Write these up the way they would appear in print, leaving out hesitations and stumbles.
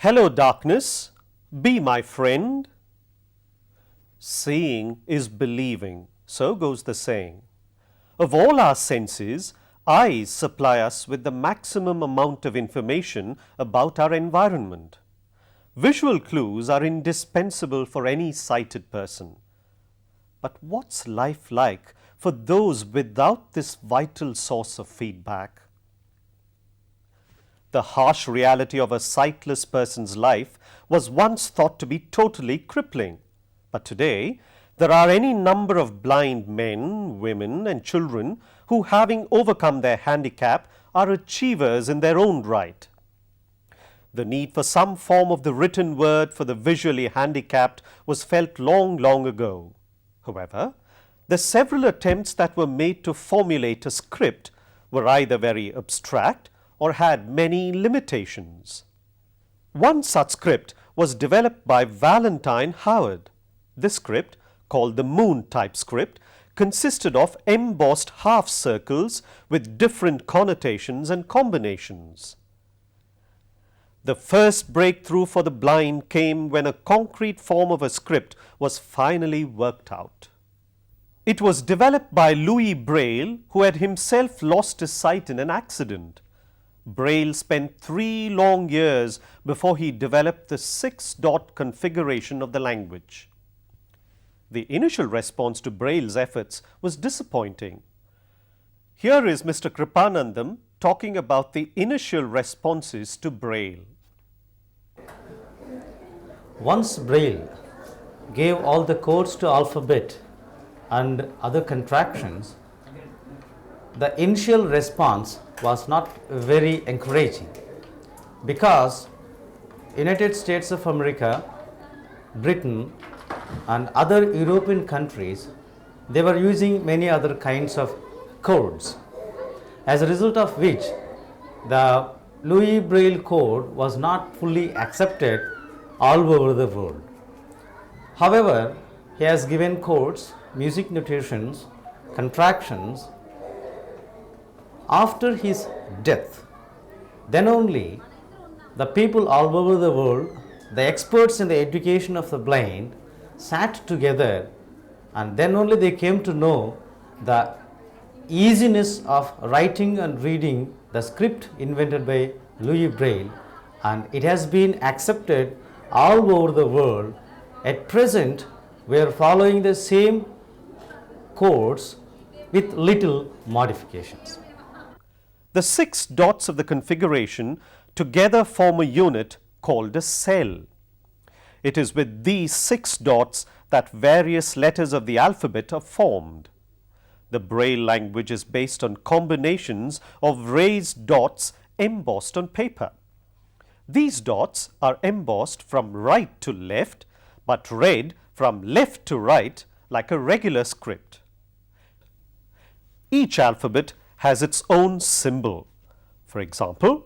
Hello, darkness, be my friend. Seeing is believing, so goes the saying. Of all our senses, eyes supply us with the maximum amount of information about our environment. Visual clues are indispensable for any sighted person. But what's life like for those without this vital source of feedback? The harsh reality of a sightless person's life was once thought to be totally crippling. But today, there are any number of blind men, women, and children who, having overcome their handicap, are achievers in their own right. The need for some form of the written word for the visually handicapped was felt long ago. However, the several attempts that were made to formulate a script were either very abstract or had many limitations. One such script was developed by Valentine Howard. This script, called the Moon type script, consisted of embossed half circles with different connotations and combinations. The first breakthrough for the blind came when a concrete form of a script was finally worked out. It was developed by Louis Braille, who had himself lost his sight in an accident. Braille spent 3 long years before he developed the 6-dot configuration of the language. The initial response to Braille's efforts was disappointing. Here is Mr. Kripanandam talking about the initial responses to Braille. Once Braille gave all the codes to alphabet and other contractions, the initial response was not very encouraging because United States of America, Britain and other European countries, they were using many other kinds of codes, as a result of which the Louis Braille code was not fully accepted all over the world. However, he has given codes, music notations, contractions. After his death, then only the people all over the world, the experts in the education of the blind, sat together, and then only they came to know the easiness of writing and reading the script invented by Louis Braille, and it has been accepted all over the world. At present, we are following the same codes with little modifications. The 6 dots of the configuration together form a unit called a cell. It is with these 6 dots that various letters of the alphabet are formed. The Braille language is based on combinations of raised dots embossed on paper. These dots are embossed from right to left, but read from left to right like a regular script. Each alphabet has its own symbol. For example,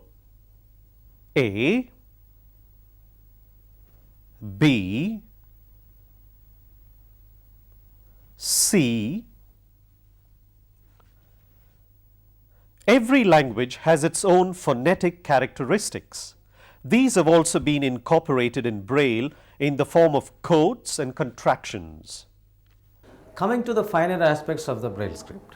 A, B, C. Every language has its own phonetic characteristics. These have also been incorporated in Braille in the form of codes and contractions. Coming to the finer aspects of the Braille script.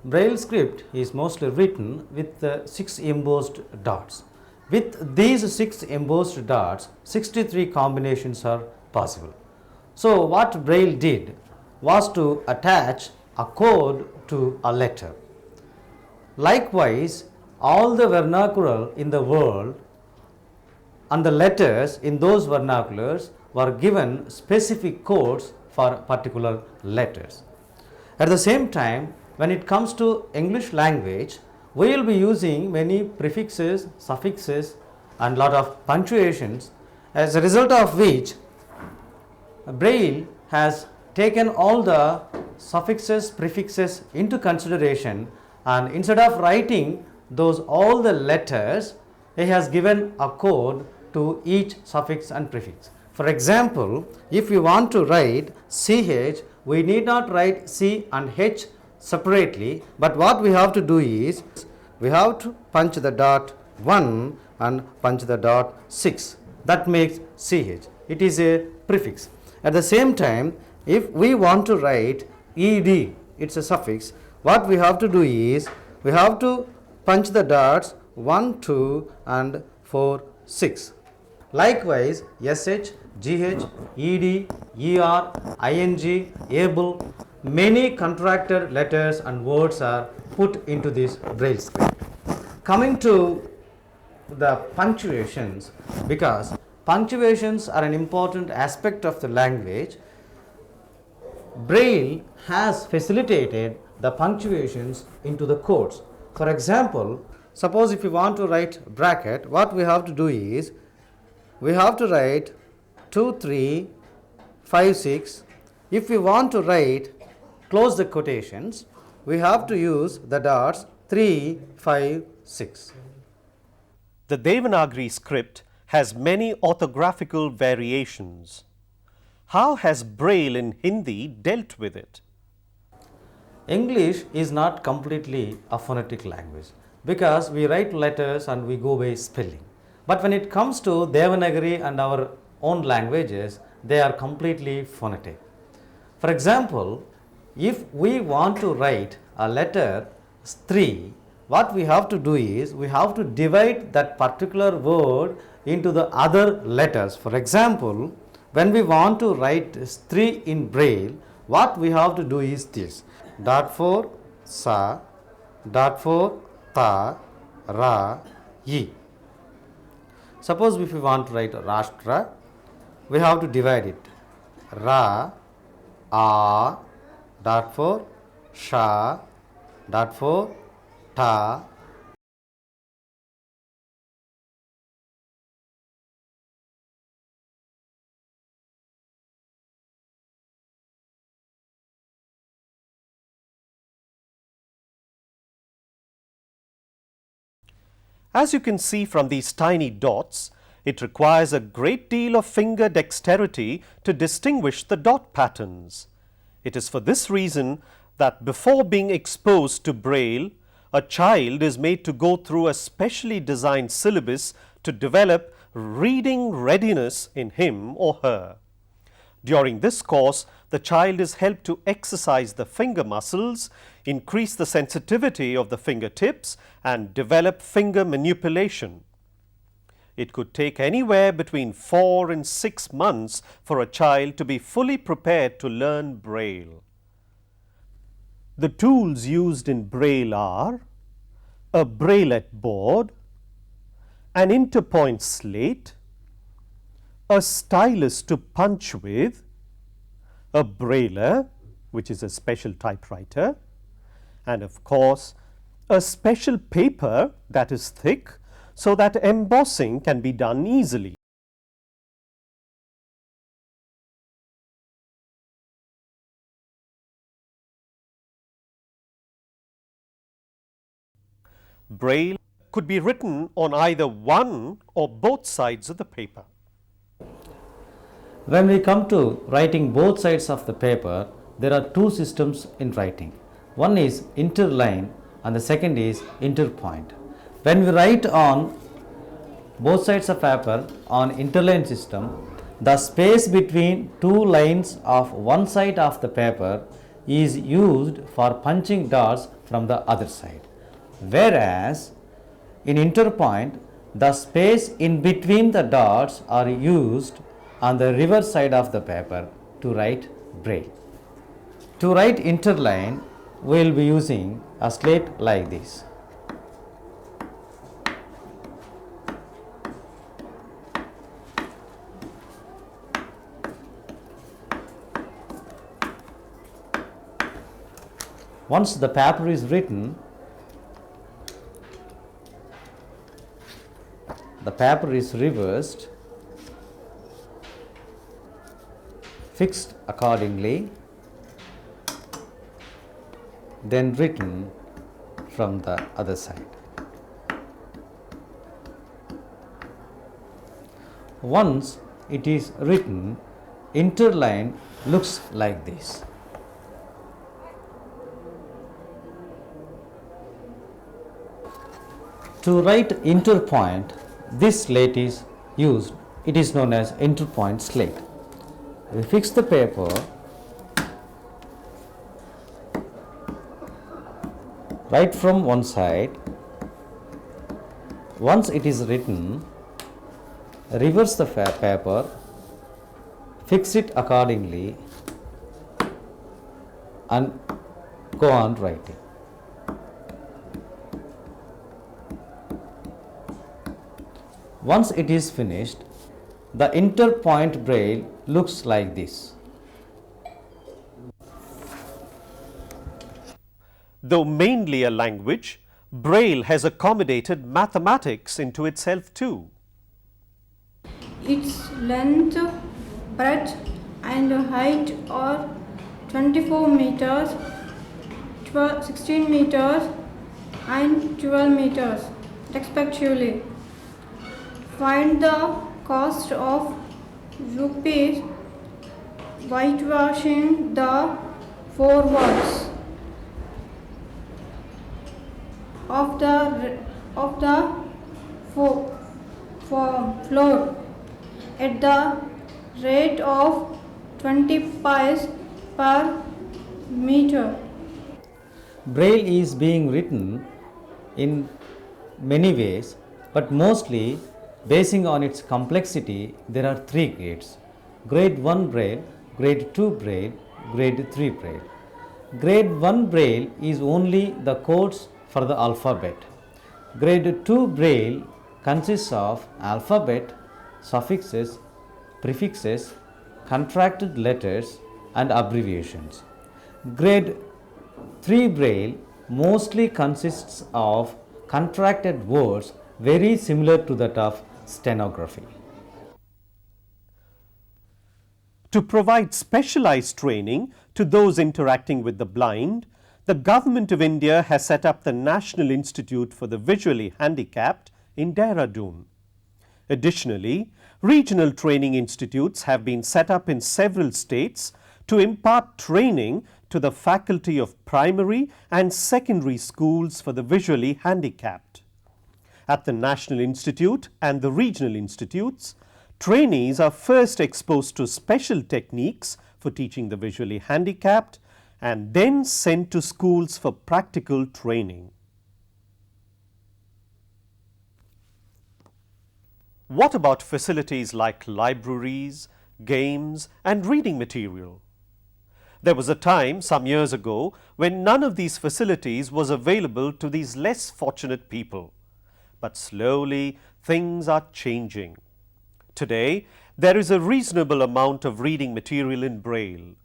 Braille script is mostly written with 6 embossed dots. With these 6 embossed dots, 63 combinations are possible. So what Braille did was to attach a code to a letter. Likewise, all the vernacular in the world and the letters in those vernaculars were given specific codes for particular letters. At the same time, when it comes to English language, we will be using many prefixes, suffixes and lot of punctuations, as a result of which Braille has taken all the suffixes, prefixes into consideration, and instead of writing those all the letters, he has given a code to each suffix and prefix. For example, if we want to write CH, we need not write C and H separately, but what we have to do is we have to punch the dot 1 and punch the dot 6. that makes CH. It is a prefix. At the same time, if we want to write ED, it's a suffix, what we have to do is, we have to punch the dots 1, 2 and 4, 6. Likewise, SH, GH, ED, ER, ING, able, many contracted letters and words are put into this Braille script. Coming to the punctuations, because punctuations are an important aspect of the language, Braille has facilitated the punctuations into the codes. For example, suppose if you want to write bracket, what we have to do is, we have to write 2, 3, 5, 6. If we want to write, close the quotations, we have to use the dots 3, 5, 6. The Devanagari script has many orthographical variations. How has Braille in Hindi dealt with it? English is not completely a phonetic language because we write letters and we go by spelling. But when it comes to Devanagari and our own languages, they are completely phonetic. For example, if we want to write a letter 3, what we have to do is, we have to divide that particular word into the other letters. For example, when we want to write 3 in Braille, what we have to do is this: dot 4, sa, dot 4, ta, ra, yi. Suppose if we want to write Rashtra, we have to divide it. Ra, a, dot 4, sha, dot 4, ta. As you can see from these tiny dots, it requires a great deal of finger dexterity to distinguish the dot patterns. It is for this reason that before being exposed to Braille, a child is made to go through a specially designed syllabus to develop reading readiness in him or her. During this course, the child is helped to exercise the finger muscles, increase the sensitivity of the fingertips, and develop finger manipulation. It could take anywhere between 4 and 6 months for a child to be fully prepared to learn Braille. The tools used in Braille are a Braillet board, an interpoint slate, a stylus to punch with, a Brailler, which is a special typewriter, and of course a special paper that is thick so that embossing can be done easily. Braille could be written on either one or both sides of the paper. When we come to writing both sides of the paper, there are two systems in writing. One is interline and the second is interpoint. When we write on both sides of paper on interline system, the space between two lines of one side of the paper is used for punching dots from the other side. Whereas in interpoint, the space in between the dots are used on the reverse side of the paper to write Braille. To write interline, we will be using a slate like this. Once the paper is written, the paper is reversed, fixed accordingly, then written from the other side. Once it is written, interline looks like this. To write interpoint, this slate is used it is known as interpoint slate. We fix the paper right from one side. Once it is written, reverse the paper, fix it accordingly and go on writing. Once it is finished, the interpoint braille looks like this. Though mainly a language, Braille has accommodated mathematics into itself too. Its length, breadth and height are 24 meters, 16 meters and 12 meters respectively. Find the cost of rupees whitewashing the 4 walls of the floor at the rate of 20 pies per meter. Braille is being written in many ways, but mostly basing on its complexity, there are 3 grades: grade 1 Braille, grade 2 Braille, grade 3 Braille. Grade 1 Braille is only the codes for the alphabet. Grade 2 Braille consists of alphabet, suffixes, prefixes, contracted letters and abbreviations. Grade 3 Braille mostly consists of contracted words very similar to that of stenography. To provide specialized training to those interacting with the blind, the Government of India has set up the National Institute for the Visually Handicapped in Dehradun. Additionally, regional training institutes have been set up in several states to impart training to the faculty of primary and secondary schools for the visually handicapped. At the National Institute and the regional institutes, trainees are first exposed to special techniques for teaching the visually handicapped and then sent to schools for practical training. What about facilities like libraries, games and reading material? There was a time some years ago when none of these facilities was available to these less fortunate people. But slowly things are changing. Today, there is a reasonable amount of reading material in Braille.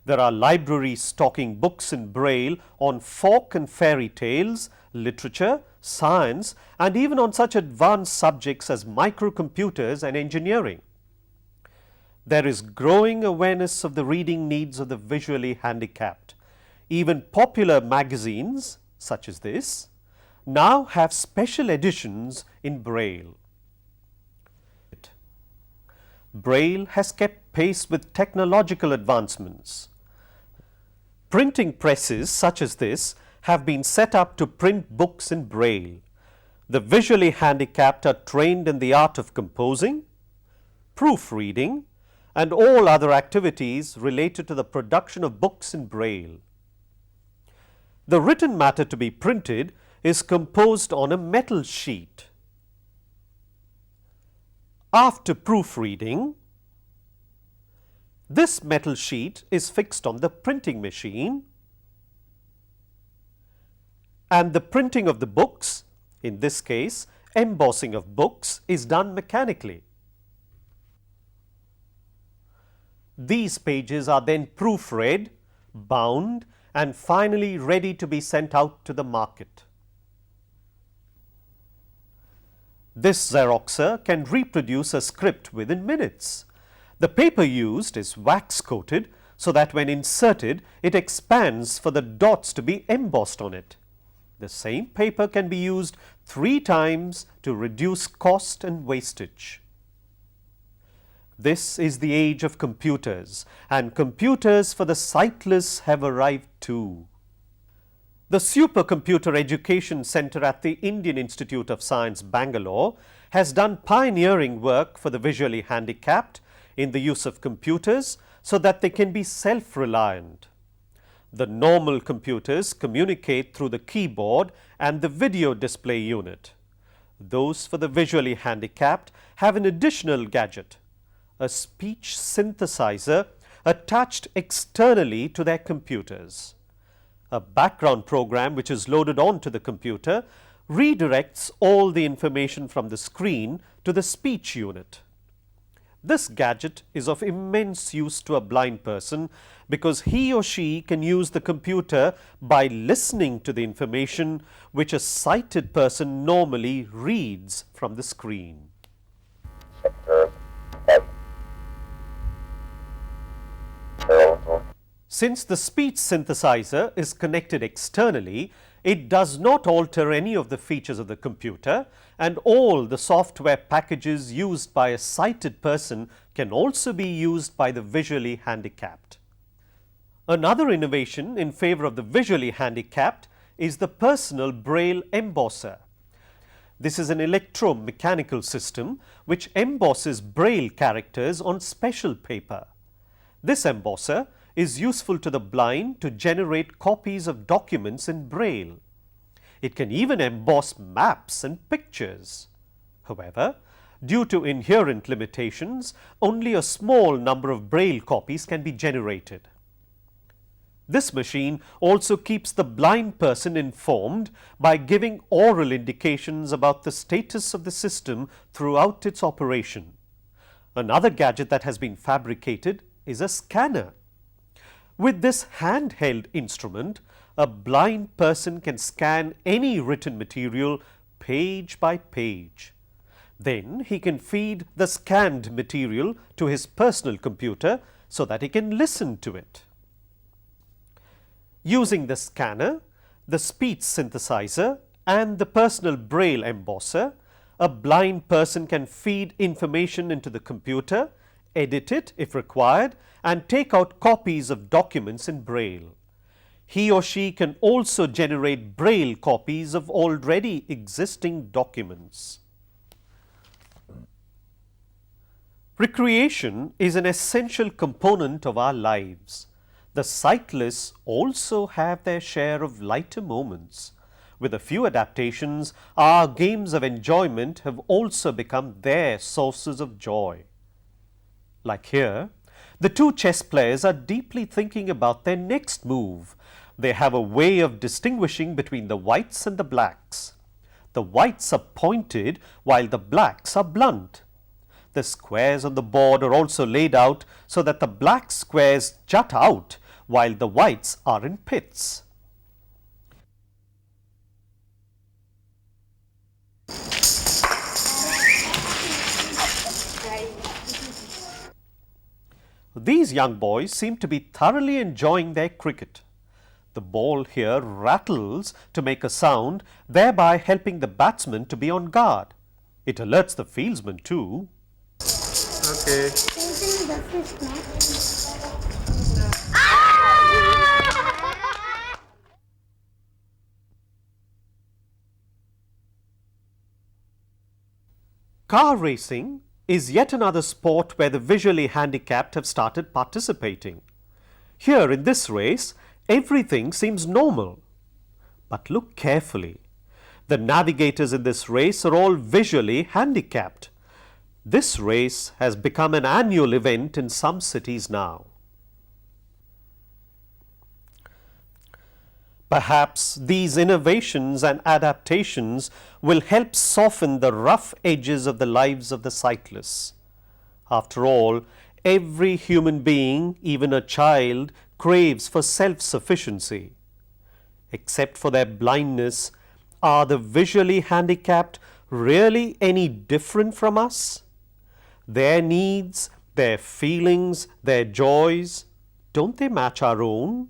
There are libraries stocking books in Braille on folk and fairy tales, literature, science, and even on such advanced subjects as microcomputers and engineering. There is growing awareness of the reading needs of the visually handicapped. Even popular magazines, such as this, now have special editions in Braille. Braille has kept pace with technological advancements. Printing presses such as this have been set up to print books in Braille. The visually handicapped are trained in the art of composing, proofreading, and all other activities related to the production of books in Braille. The written matter to be printed is composed on a metal sheet. After proofreading, this metal sheet is fixed on the printing machine, and the printing of the books, in this case embossing of books, is done mechanically. These pages are then proofread, bound, and finally ready to be sent out to the market. This Xeroxer can reproduce a script within minutes. The paper used is wax coated so that when inserted, it expands for the dots to be embossed on it. The same paper can be used 3 times to reduce cost and wastage. This is the age of computers, and computers for the sightless have arrived too. The Supercomputer Education Centre at the Indian Institute of Science, Bangalore, has done pioneering work for the visually handicapped in the use of computers so that they can be self-reliant. The normal computers communicate through the keyboard and the video display unit. Those for the visually handicapped have an additional gadget, a speech synthesizer attached externally to their computers. A background program which is loaded onto the computer redirects all the information from the screen to the speech unit. This gadget is of immense use to a blind person because he or she can use the computer by listening to the information which a sighted person normally reads from the screen. Since the speech synthesizer is connected externally, it does not alter any of the features of the computer, and all the software packages used by a sighted person can also be used by the visually handicapped. Another innovation in favor of the visually handicapped is the personal Braille embosser. This is an electromechanical system which embosses Braille characters on special paper. This embosser is useful to the blind to generate copies of documents in Braille. It can even emboss maps and pictures. However, due to inherent limitations, only a small number of Braille copies can be generated. This machine also keeps the blind person informed by giving oral indications about the status of the system throughout its operation. Another gadget that has been fabricated is a scanner. With this handheld instrument, a blind person can scan any written material page by page. Then he can feed the scanned material to his personal computer so that he can listen to it. Using the scanner, the speech synthesizer and the personal Braille embosser, a blind person can feed information into the computer, edit it if required, and take out copies of documents in Braille. He or she can also generate Braille copies of already existing documents. Recreation is an essential component of our lives. The sightless also have their share of lighter moments. With a few adaptations, our games of enjoyment have also become their sources of joy. Like here, the two chess players are deeply thinking about their next move. They have a way of distinguishing between the whites and the blacks. The whites are pointed while the blacks are blunt. The squares on the board are also laid out so that the black squares jut out while the whites are in pits. These young boys seem to be thoroughly enjoying their cricket. The ball here rattles to make a sound, thereby helping the batsman to be on guard. It alerts the fieldsman too. Okay. Car racing is yet another sport where the visually handicapped have started participating. Here in this race, everything seems normal. But look carefully. The navigators in this race are all visually handicapped. This race has become an annual event in some cities now. Perhaps these innovations and adaptations will help soften the rough edges of the lives of the sightless. After all, every human being, even a child, craves for self-sufficiency. Except for their blindness, are the visually handicapped really any different from us? Their needs, their feelings, their joys, don't they match our own?